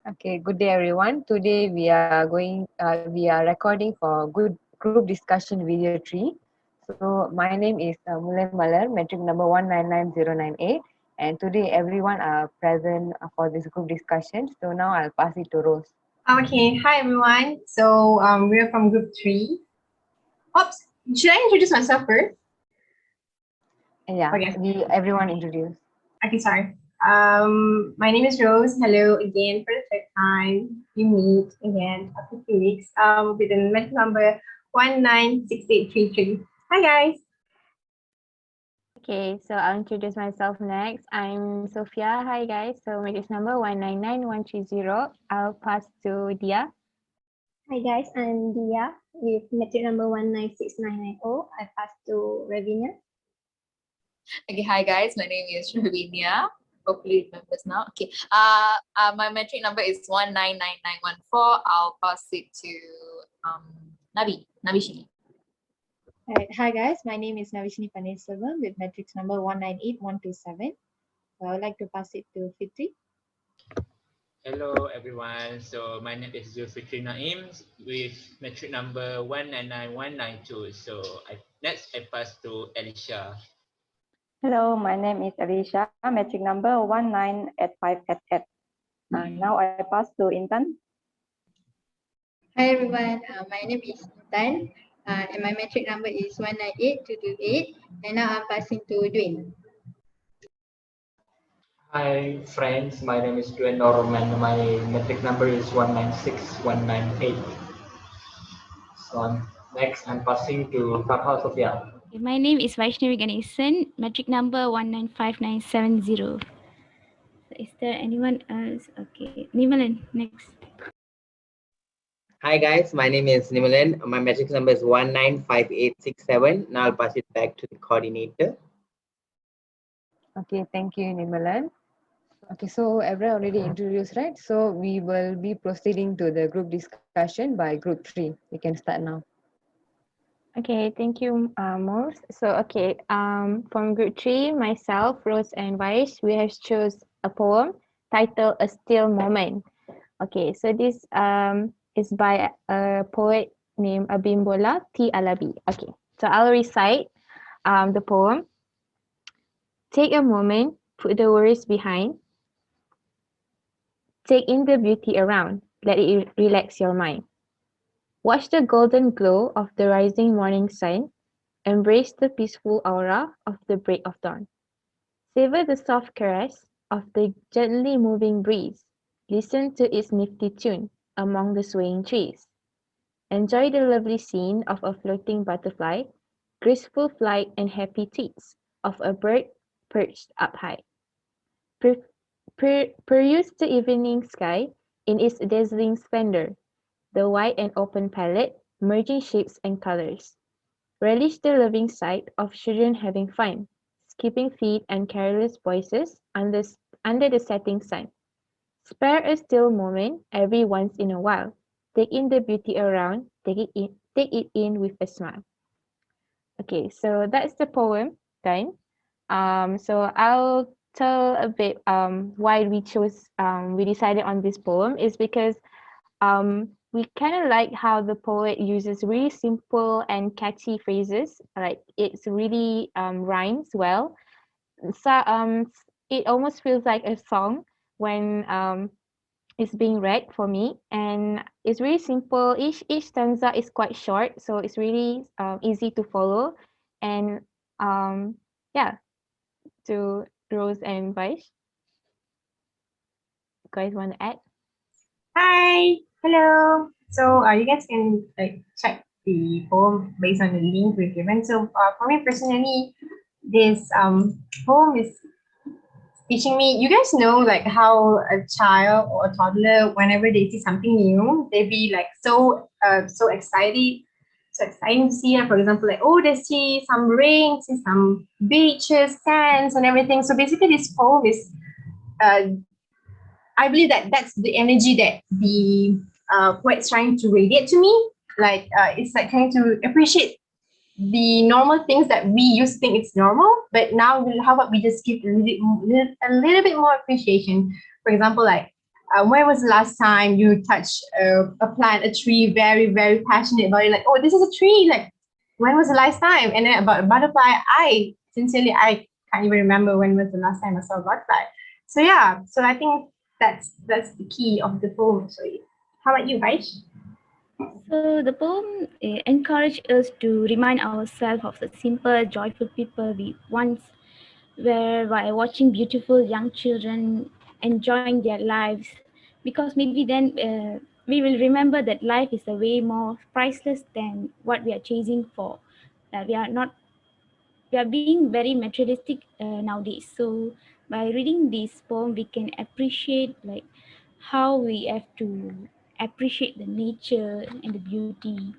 Okay, good day everyone. Today we are recording for good group discussion video 3. So my name is Mullai Malar, metric number 199098, and today everyone are present for this group discussion. So now I'll pass it to Rose. Okay, hi everyone. So we're from group 3. Oops, should I introduce myself first? Yeah, Okay. everyone introduce. Okay, sorry. My name is Rose. Hello again for the third time. We meet again after 2 weeks with the metric number 196833. Hi guys. Okay, so I'll introduce myself next. I'm Sofia. Hi guys. So matrix number 199130. I'll pass to Dhiya. Hi guys, I'm Dhiya with metric number 196990. I pass to Ravenia. Okay, hi guys, my name is Ravenia. Hopefully it remembers now. Okay. My metric number is 199914. I'll pass it to Naveshini. Right. Hi guys, my name is Naveshini Panirselvam with matrix number 198127. I would like to pass it to Fitri. Hello everyone, so my name is Zulfitri Naim with metric number 199192. So next I pass to Elisha. Hello, my name is Elisha, metric number 198588. Now I pass to Intan. Hi everyone, my name is Intan and my metric number is 198228, and now I'm passing to Dwayne. Hi friends, my name is Dwayne and my metric number is 196198. So next I'm passing to Farhah Sofia. My name is Vaishnavi A, metric number 195970. Is there anyone else? Okay, Nimallan, next. Hi guys, my name is Nimallan. My metric number is 195867. Now I'll pass it back to the coordinator. Okay, thank you, Nimallan. Okay, so everyone already introduced, right? So we will be proceeding to the group discussion by group 3. We can start now. Okay, thank you, Mohd. So from group 3, myself, Rose, and Vaish, we have chose a poem titled "A Still Moment." Okay, so this is by a poet named Abimbola T. Alabi. Okay, so I'll recite the poem. Take a moment, put the worries behind. Take in the beauty around. Let it relax your mind. Watch the golden glow of the rising morning sun. Embrace the peaceful aura of the break of dawn. Savor the soft caress of the gently moving breeze. Listen to its nifty tune among the swaying trees. Enjoy the lovely scene of a floating butterfly, graceful flight and happy tweets of a bird perched up high. Peruse the evening sky in its dazzling splendor, the wide and open palette, merging shapes and colors. Relish the loving sight of children having fun, skipping feet and careless voices under the setting sun. Spare a still moment every once in a while. Take in the beauty around, take it in with a smile. Okay, so that's the poem done. So I'll tell a bit why we decided on this poem is because we kind of like how the poet uses really simple and catchy phrases. Like it's really rhymes well. So it almost feels like a song when it's being read for me, and it's really simple. Each stanza is quite short, so it's really easy to follow. And yeah, to Rose and Vaish, you guys want to add? Hi, hello. So you guys can check the poem based on the link we've given. So for me personally, this poem is teaching me. You guys know how a child or a toddler, whenever they see something new, they be so excited. So exciting to see, for example, they see some rain, see some beaches, sands, and everything. So basically, this poem is, I believe that's the energy that the poet's trying to radiate to me. It's trying to appreciate the normal things that we used to think it's normal, but now how about we just give a little bit more appreciation. For example, when was the last time you touched a plant, a tree, very, very passionate about it? Like, oh, this is a tree. Like, when was the last time? And then about a butterfly, sincerely, I can't even remember when was the last time I saw a butterfly. So yeah, so I think that's the key of the poem. So how about you, Vaish? So the poem encouraged us to remind ourselves of the simple, joyful people we once were by watching beautiful young children enjoying their lives. Because maybe then we will remember that life is a way more priceless than what we are chasing for. That we are being very materialistic nowadays. So by reading this poem, we can appreciate like how we have to appreciate the nature and the beauty.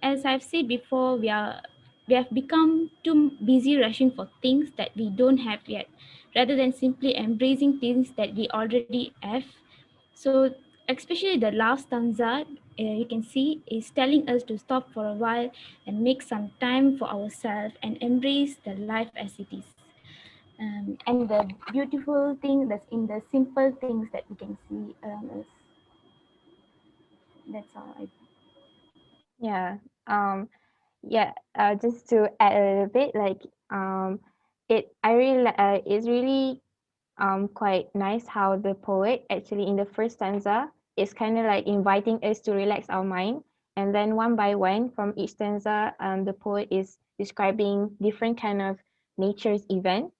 As I've said before, we have become too busy rushing for things that we don't have yet, rather than simply embracing things that we already have. So, especially the last stanza, you can see is telling us to stop for a while and make some time for ourselves and embrace the life as it is. And the beautiful thing that's in the simple things that we can see around us. That's all. Yeah. Um, yeah. Just to add a little bit, like it's really quite nice how the poet actually in the first stanza is kind of like inviting us to relax our mind, and then one by one from each stanza, the poet is describing different kind of nature's event,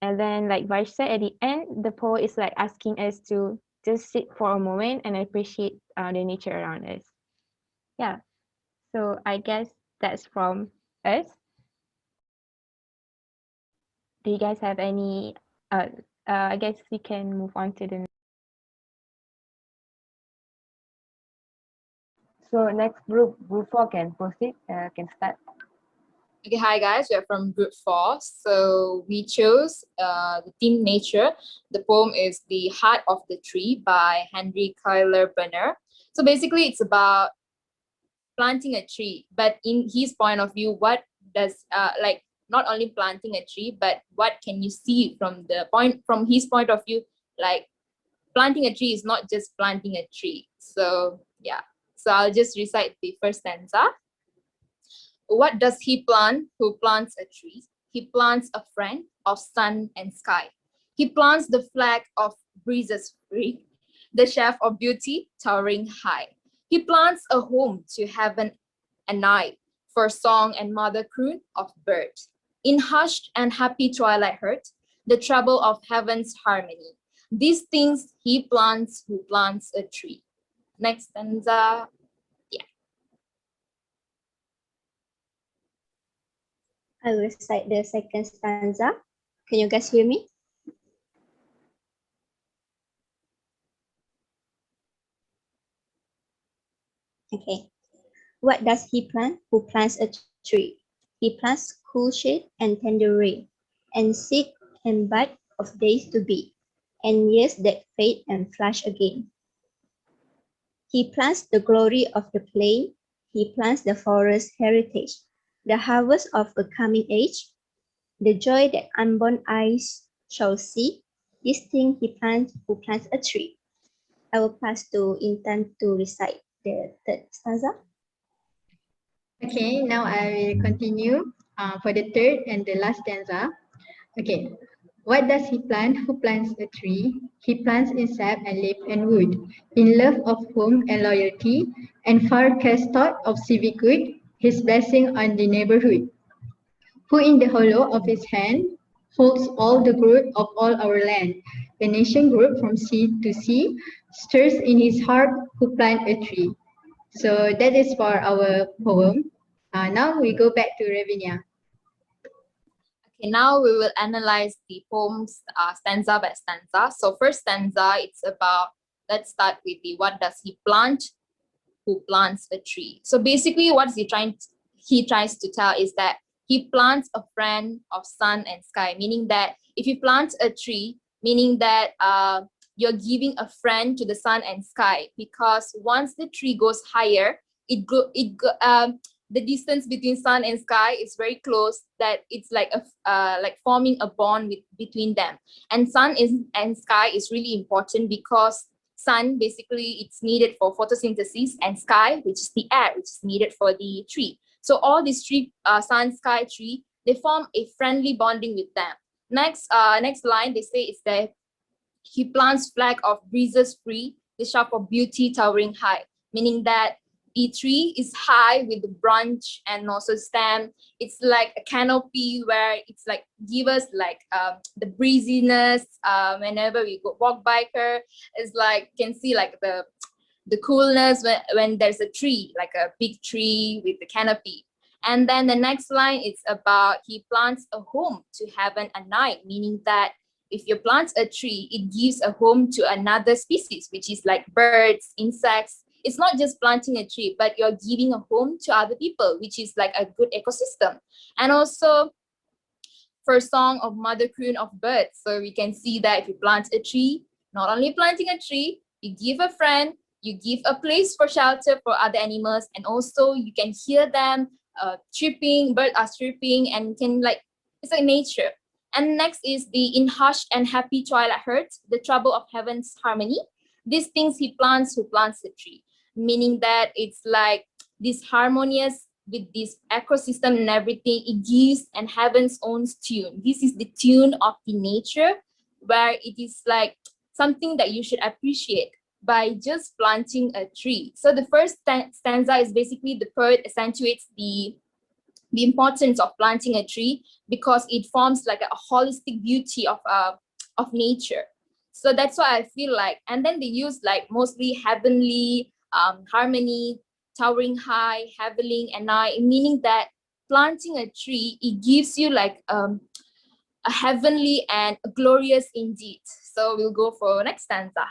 and then like Vash said at the end, the poet is like asking us to just sit for a moment and appreciate the nature around us. Yeah. So I guess that's from us. Do you guys have any? I guess we can move on to the. So next group 4 can proceed, can start. Okay, hi guys, we are from group 4. So we chose the theme nature. The poem is The Heart of the Tree by Henry Cuyler Bunner. So basically it's about planting a tree, but in his point of view, what does like not only planting a tree, but what can you see from his point of view, like planting a tree is not just planting a tree. So yeah, so I'll just recite the first stanza. What does he plant who plants a tree? He plants a friend of sun and sky. He plants the flag of breezes free, the chef of beauty towering high. He plants a home to heaven and night, for song and mother croon of bird. In hushed and happy twilight heard, the treble of heaven's harmony. These things he plants who plants a tree. Next stanza. I will recite the second stanza. Can you guys hear me? Okay. What does he plant who plants a tree? He plants cool shade and tender rain, and seek and bud of days to be, and years that fade and flash again. He plants the glory of the plain, he plants the forest heritage, the harvest of a coming age, the joy that unborn eyes shall see. This thing he plants who plants a tree. I will pass to Intan to recite the third stanza. Okay, now I will continue for the third and the last stanza. Okay, what does he plant who plants a tree? He plants in sap and leaf and wood, in love of home and loyalty, and far cast thought of civic good, his blessing on the neighborhood. Who in the hollow of his hand holds all the growth of all our land. The nation grew from sea to sea, stirs in his heart who plant a tree. So that is for our poem. Now we go back to Ravenia. Okay, now we will analyze the poems stanza by stanza. So first stanza, it's about, let's start with the what does he plant who plants a tree. So basically what he tries to tell is that he plants a friend of sun and sky, meaning that if you plant a tree, meaning that you're giving a friend to the sun and sky, because once the tree goes higher, the distance between sun and sky is very close, that it's like like forming a bond between them. And sun and sky is really important because sun, basically it's needed for photosynthesis, and sky, which is the air, which is needed for the tree. So all these three, sun, sky, tree, they form a friendly bonding with them. Next line they say is that he plants flag of breezes free, the sharp of beauty towering high, meaning that the tree is high with the branch and also stem. It's like a canopy where it's like give us like the breeziness whenever we go walk by her. It's like can see like the coolness when there's a tree, like a big tree with the canopy. And then the next line is about he plants a home to heaven and night, meaning that if you plant a tree, it gives a home to another species, which is like birds, insects. It's not just planting a tree, but you're giving a home to other people, which is like a good ecosystem. And also first song of mother croon of birds. So we can see that if you plant a tree, not only planting a tree, you give a friend, you give a place for shelter for other animals, and also you can hear them chirping, birds are chirping, and can like, it's like nature. And next is the in hushed and happy twilight hurts, the trouble of heaven's harmony. These things he plants who plants the tree, meaning that it's like this harmonious with this ecosystem and everything. It gives and heaven's own tune. This is the tune of the nature, where it is like something that you should appreciate by just planting a tree. So the first stanza is basically the poet accentuates the importance of planting a tree because it forms like a holistic beauty of nature. So that's why I feel like, and then they use like mostly heavenly harmony, towering high, heavenly and night, meaning that planting a tree, it gives you like a heavenly and glorious indeed. So we'll go for next stanza.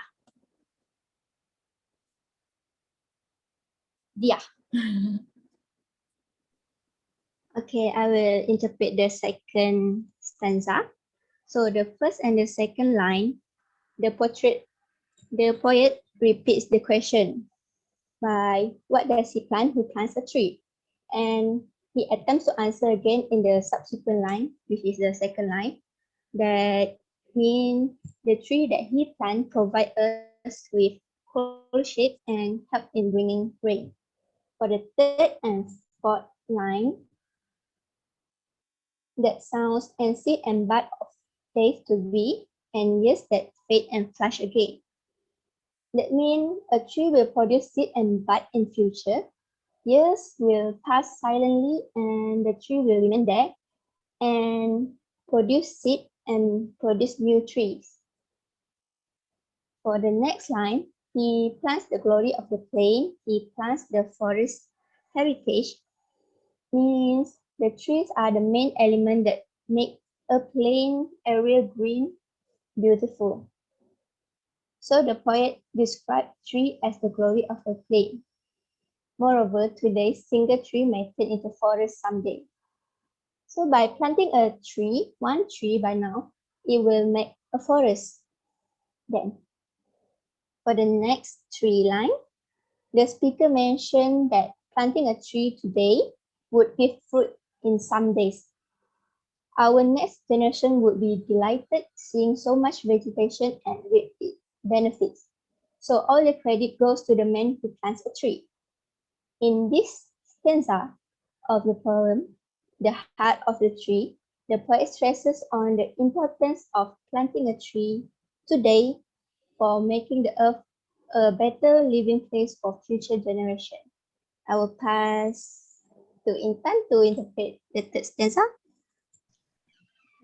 Dhiya. Okay, I will interpret the second stanza. So the first and the second line, the poet repeats the question by what does he plant who plants a tree? And he attempts to answer again in the subsequent line, which is the second line, that means the tree that he planted provide us with cool shade and help in bringing rain. For the third and fourth line, that sounds and seed and bud of days to be, and years that fade and flash again. That means a tree will produce seed and bud in future. Years will pass silently and the tree will remain there and produce seed and produce new trees. For the next line, he plants the glory of the plain, he plants the forest heritage, means the trees are the main element that make a plain area green, beautiful. So the poet described tree as the glory of the plain. Moreover, today's single tree may turn into forest someday. So by planting a tree, one tree by now, it will make a forest then. For the next tree line, the speaker mentioned that planting a tree today would give fruit in some days. Our next generation would be delighted seeing so much vegetation and with its benefits. So all the credit goes to the man who plants a tree. In this stanza of the poem, The Heart of the Tree, the poet stresses on the importance of planting a tree today for making the earth a better living place for future generations. I will pass to Intan to interpret the third stanza.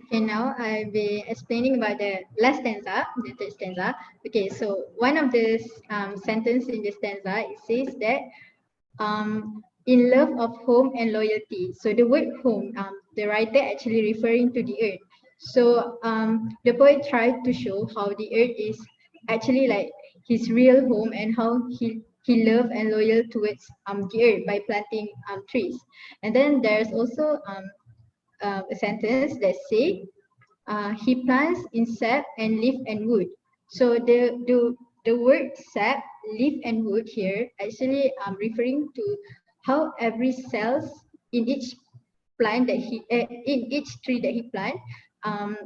Okay, now I'll be explaining about the last stanza, the third stanza. Okay, so one of the sentence in the stanza, it says that in love of home and loyalty. So the word home, the writer actually referring to the earth. So the poet tried to show how the earth is actually like his real home and how he love and loyal towards the earth by planting trees. And then there's also a sentence that say he plants in sap and leaf and wood. So the word sap, leaf and wood here actually referring to how every cells in each plant that he in each tree that he plant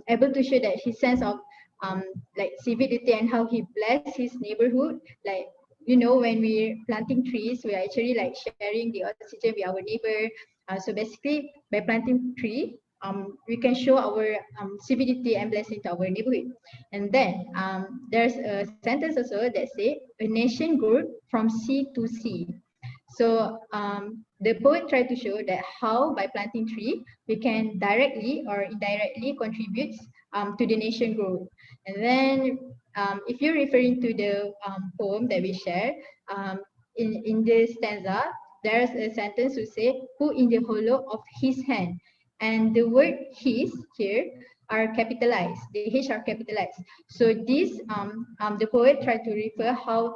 able to show that his sense of like civility and how he blessed his neighborhood. Like, when we're planting trees, we're actually like sharing the oxygen with our neighbor. So basically, by planting tree, we can show our civility and blessing to our neighborhood. And then there's a sentence also that say, a nation grew from sea to sea. So the poet tried to show that how by planting tree we can directly or indirectly contribute to the nation growth. And then if you're referring to the poem that we share, um, in this stanza, there's a sentence to say, who in the hollow of his hand. And the word his here are capitalized. The H are capitalized. So this the poet tried to refer how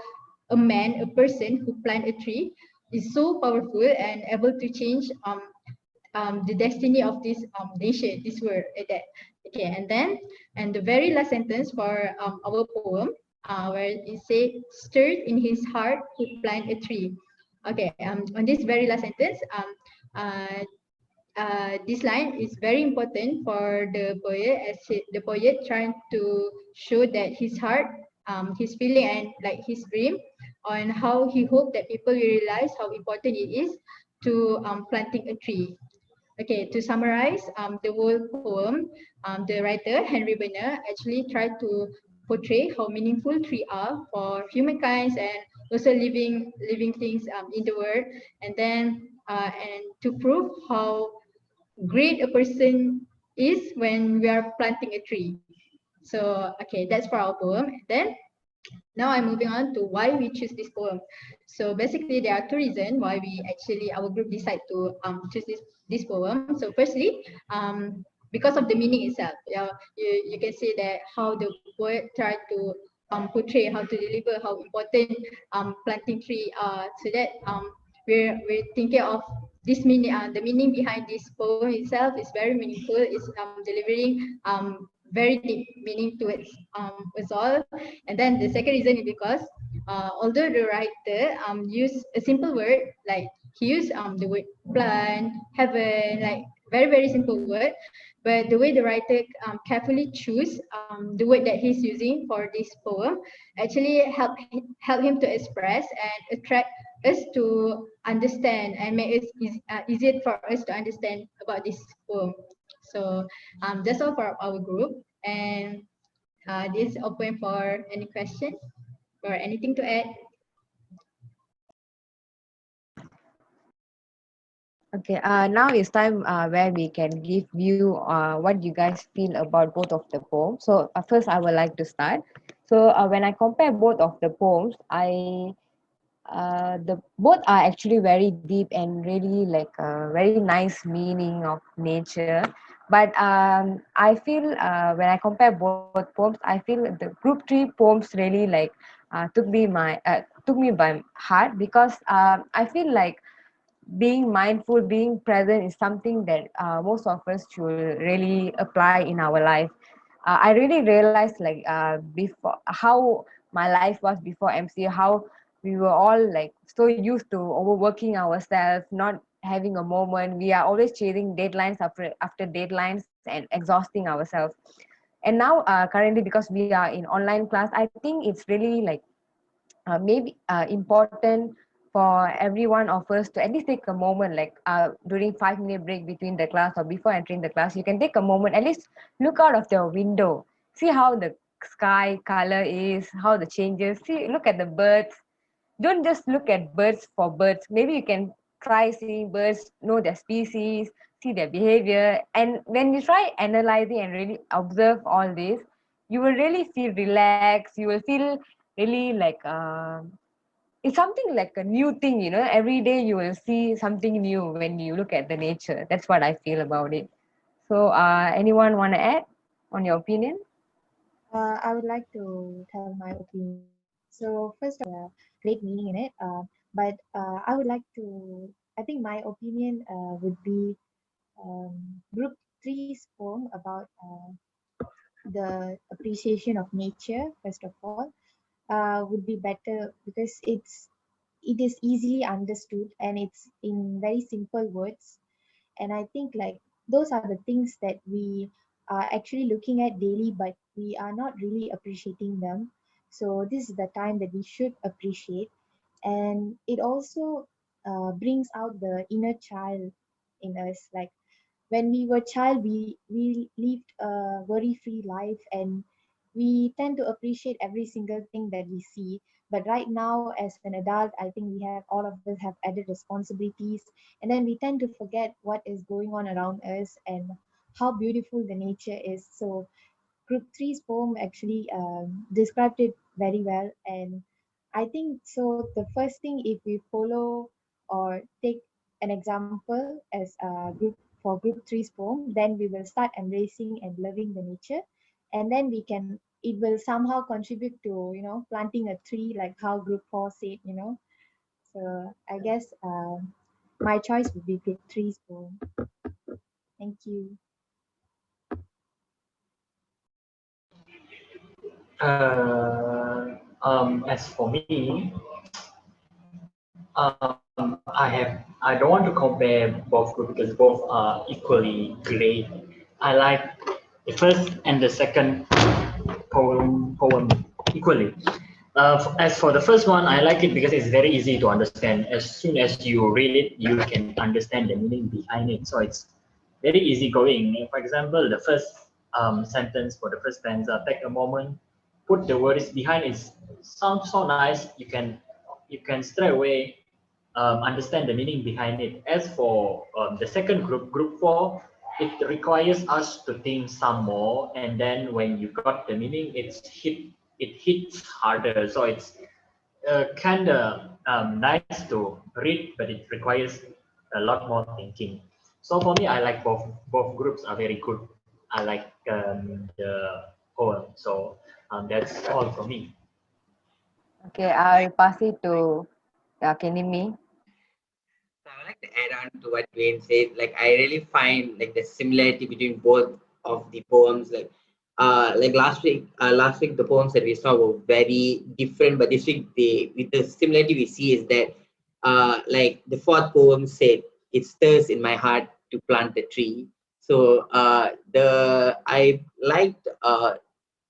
a man, a person who plant a tree is so powerful and able to change the destiny of this nation, this world. That. Okay, and the very last sentence for our poem, where it says, stirred in his heart who plant a tree. Okay, on this very last sentence, uh, this line is very important for the poet, as the poet trying to show that his heart, his feeling and like his dream on how he hoped that people will realize how important it is to planting a tree. Okay, to summarize the whole poem, the writer Henry Berner actually tried to portray how meaningful trees are for humankind and also living things in the world, and then and to prove how great a person is when we are planting a tree. So, okay, that's for our poem. Then now I'm moving on to why we choose this poem. So basically, there are two reasons why we actually our group decide to choose this poem. So firstly, because of the meaning itself. You can see that how the poet tried to portray how to deliver how important planting tree so that we're thinking of this meaning. The meaning behind this poem itself is very meaningful. It's delivering very deep meaning to us all. And then the second reason is because although the writer used a simple word, like he used the word plant, heaven, like very simple word, but the way the writer carefully choose the word that he's using for this poem actually help him to express and attract us to understand and make it easier for us to understand about this poem. So that's all for our group, and this is open for any question or anything to add. Okay, now it's time where we can give you what you guys feel about both of the poems. So first, I would like to start. So when I compare both of the poems, the both are actually very deep and really like a very nice meaning of nature. But I feel when I compare both poems, I feel the group three poems really like took me by heart because I feel like being mindful, being present is something that most of us should really apply in our life. I really realized like before how my life was before MCA, how we were all like so used to overworking ourselves, not having a moment. We are always chasing deadlines after deadlines and exhausting ourselves. And now currently because we are in online class, I think it's really like maybe important for every one of us to at least take a moment like during 5 minute break between the class or before entering the class, you can take a moment, at least look out of the window, see how the sky color is, how the changes, see, look at the birds. Don't just look at birds for birds. Maybe you can try seeing birds, know their species, see their behavior. And when you try analyzing and really observe all this, you will really feel relaxed. You will feel really like it's something like a new thing, you know. Every day you will see something new when you look at the nature. That's what I feel about it. So, anyone want to add on your opinion? I would like to tell my opinion. So first, great meaning in it. But I would like to. I think my opinion would be Group Three's poem about the appreciation of nature. First of all, would be better because it is easily understood and it's in very simple words. And I think like those are the things that we are actually looking at daily, but we are not really appreciating them. So this is the time that we should appreciate, and it also brings out the inner child in us. Like when we were child, we lived a worry free life, and we tend to appreciate every single thing that we see. But right now as an adult, I think we have, all of us have added responsibilities, and then we tend to forget what is going on around us and how beautiful the nature is. So Group Three's poem actually described it very well, and I think so. The first thing, if we follow or take an example as Group Three's poem, then we will start embracing and loving the nature, and then we can. It will somehow contribute to planting a tree, like how Group Four said. So I guess my choice would be Group Three's poem. Thank you. As for me, I don't want to compare both groups because both are equally great. I like the first and the second poem equally. As for the first one, I like it because it's very easy to understand. As soon as you read it, you can understand the meaning behind it. So it's very easy going. For example, the first sentence for the first stanza, take a moment, put the words behind it. Sounds so nice. You can straight away understand the meaning behind it. As for the second group, group four, it requires us to think some more, and then when you got the meaning, it hits harder. So it's kind of nice to read, but it requires a lot more thinking. So for me, I like both groups are very good. I like the poem. So that's all for me. Okay, I'll pass it to Nimi. So I would like to add on to what Dwayne said. Like I really find like the similarity between both of the poems. Like last week the poems that we saw were very different, but this week the with the similarity we see is that like the fourth poem said, it stirs in my heart to plant a tree. So the I liked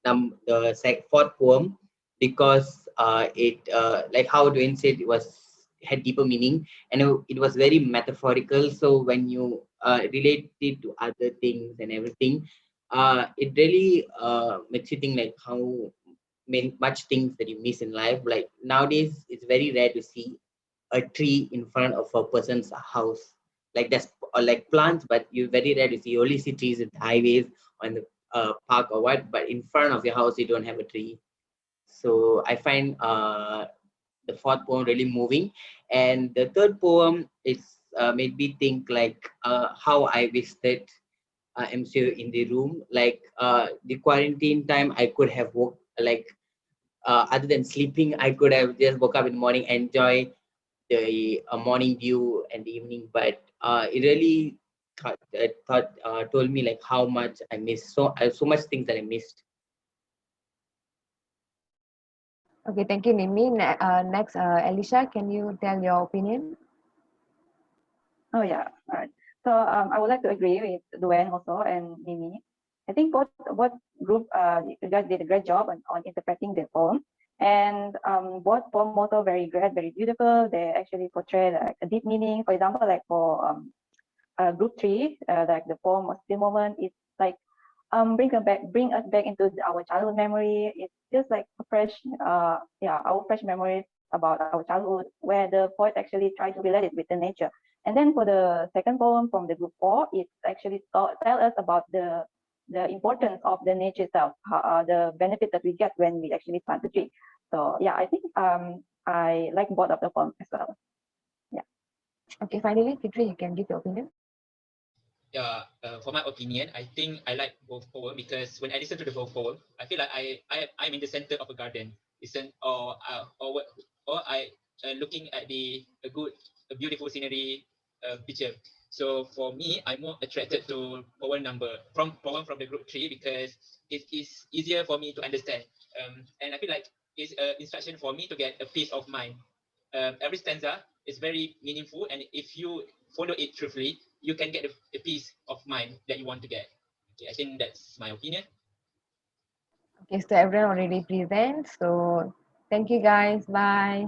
the fourth poem because it like how Dwayne said, it was had deeper meaning, and it was very metaphorical. So when you relate it to other things and everything, it really makes you think like how many much things that you miss in life. Like nowadays it's very rare to see a tree in front of a person's house. Like there's like plants, but you very rare to see. You only see trees at highways or in the park or what, but in front of your house you don't have a tree. So I find the fourth poem really moving, and the third poem is made me think like how I visited MCO in the room. Like the quarantine time, I could have other than sleeping, I could have just woke up in the morning, enjoy the morning view and the evening. But it really told me like how much I missed. So much things that I missed. Okay, thank you, Nimi. Next, Elisha, can you tell your opinion? Oh yeah, all right. So I would like to agree with Dwayne also and Mimi. I think both group you guys did a great job on interpreting the poem, and both poem also very great, very beautiful. They actually portray like a deep meaning. For example, like for group three, like the poem was the moment. It's like bring us back into our childhood memory. It's just like a fresh our fresh memories about our childhood, where the poet actually tried to relate it with the nature. And then for the second poem from the group four, it actually tell us about the importance of the nature itself, the benefit that we get when we actually plant the tree. So yeah, I think I like both of the poems as well. Yeah. Okay, finally, Fitri, you can give your opinion. Yeah, for my opinion, I think I like both poem because when I listen to the both poem, I feel like I'm in the center of a garden, listen or I looking at a beautiful scenery picture. So for me, I'm more attracted to poem from the group three because it is easier for me to understand. And I feel like it's an instruction for me to get a peace of mind. Every stanza is very meaningful, and if you follow it truthfully, you can get the peace of mind that you want to get. Okay, I think that's my opinion. Okay, so everyone already present. So thank you guys. Bye.